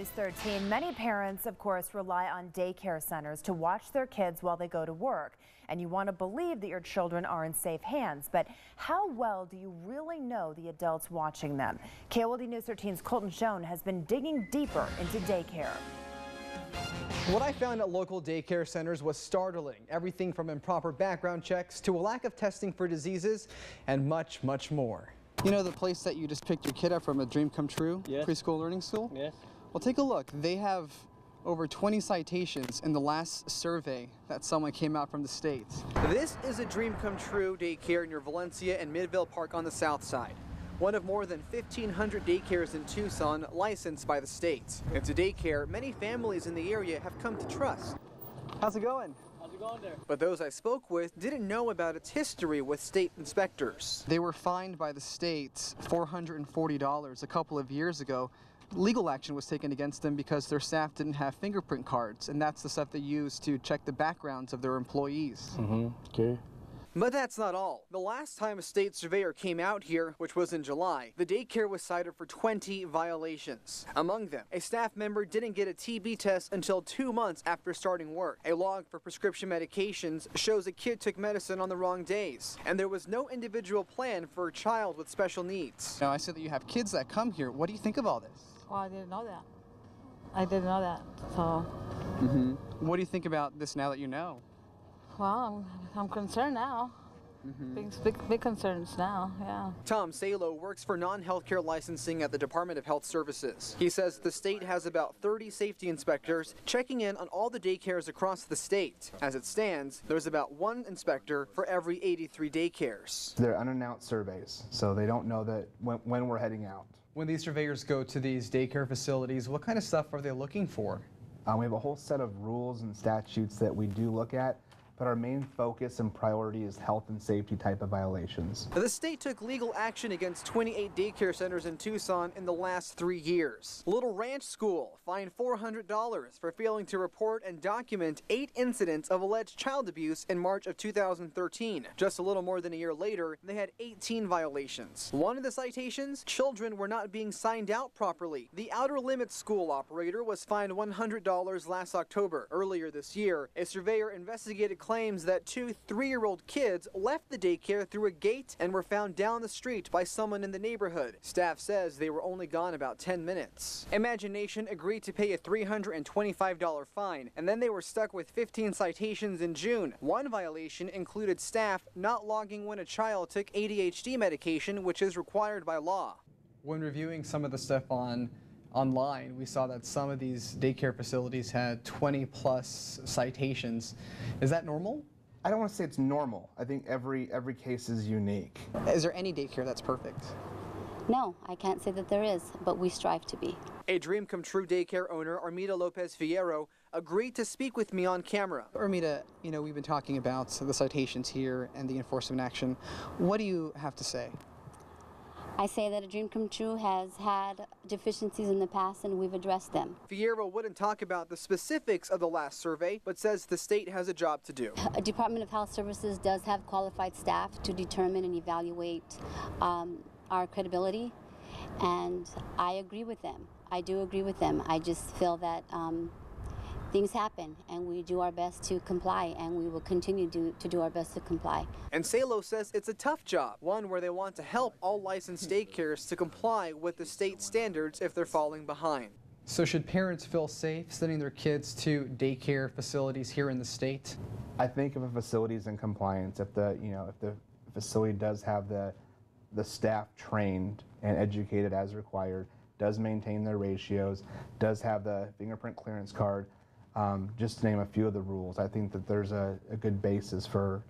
News 13. Many parents, of course, rely on daycare centers to watch their kids while they go to work. And you want to believe that your children are in safe hands. But how well do you really know the adults watching them? KOLD News 13's Colton Shone has been digging deeper into daycare. What I found at local daycare centers was startling. Everything from improper background checks to a lack of testing for diseases and much, much more. You know the place that you just picked your kid up from, a Dream Come True preschool learning school? Yes. Well, take a look. They have over 20 citations in the last survey that someone came out from the States. This is a Dream Come True daycare near Valencia and Midvale Park on the south side. One of more than 1,500 daycares in Tucson licensed by the state. It's a daycare many families in the area have come to trust. How's it going? How's it going there? But those I spoke with didn't know about its history with state inspectors. They were fined by the state $440 a couple of years ago. Legal action was taken against them because their staff didn't have fingerprint cards, and that's the stuff they use to check the backgrounds of their employees. Okay. But that's not all. The last time a state surveyor came out here, which was in July, the daycare was cited for 20 violations. Among them, a staff member didn't get a TB test until 2 months after starting work. A log for prescription medications shows a kid took medicine on the wrong days. And there was no individual plan for a child with special needs. Now, I said that you have kids that come here. What do you think of all this? Well, I didn't know that. I didn't know that, so. What do you think about this now that you know? Well, I'm concerned now. Big concerns now, yeah. Tom Salo works for non-healthcare licensing at the Department of Health Services. He says the state has about 30 safety inspectors checking in on all the daycares across the state. As it stands, there's about 1 inspector for every 83 daycares. They're unannounced surveys, so they don't know that when we're heading out. When these surveyors go to these daycare facilities, what kind of stuff are they looking for? We have a whole set of rules and statutes that we do look at, but our main focus and priority is health and safety type of violations. The state took legal action against 28 daycare centers in Tucson in the last 3 years. Little Ranch School fined $400 for failing to report and document 8 incidents of alleged child abuse in March of 2013. Just a little more than a year later, they had 18 violations. One of the citations, children were not being signed out properly. The Outer Limits school operator was fined $100 last October. Earlier this year, a surveyor investigated claims that 2 3-year-old kids left the daycare through a gate and were found down the street by someone in the neighborhood. Staff says they were only gone about 10 minutes. Imagination agreed to pay a $325 fine, and then they were stuck with 15 citations in June. One violation included staff not logging when a child took ADHD medication, which is required by law. When reviewing some of the stuff online, we saw that some of these daycare facilities had 20+ citations. Is that normal? I don't want to say it's normal. I think every case is unique. Is there any daycare that's perfect? No, I can't say that there is, but we strive to be. A Dream Come True daycare owner, Armida Lopez Fierro, agreed to speak with me on camera. Armida, you know, we've been talking about the citations here and the enforcement action. What do you have to say? I say that a Dream Come True has had deficiencies in the past and we've addressed them. Fierro wouldn't talk about the specifics of the last survey, but says the state has a job to do. A Department of Health Services does have qualified staff to determine and evaluate our credibility, and I agree with them. I do agree with them. I just feel that things happen, and we do our best to comply, and we will continue to do our best to comply. And Salo says it's a tough job, one where they want to help all licensed daycares to comply with the state standards if they're falling behind. So should parents feel safe sending their kids to daycare facilities here in the state? I think if a facility is in compliance, if the facility does have the staff trained and educated as required, does maintain their ratios, does have the fingerprint clearance card, just to name a few of the rules, I think that there's a good basis for,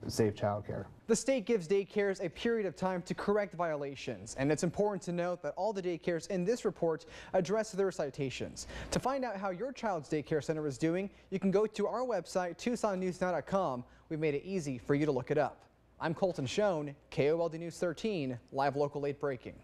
safe childcare. The state gives daycares a period of time to correct violations, and it's important to note that all the daycares in this report address their citations. To find out how your child's daycare center is doing, you can go to our website, TucsonNewsNow.com. We've made it easy for you to look it up. I'm Colton Shone, KOLD News 13, live local 8 breaking.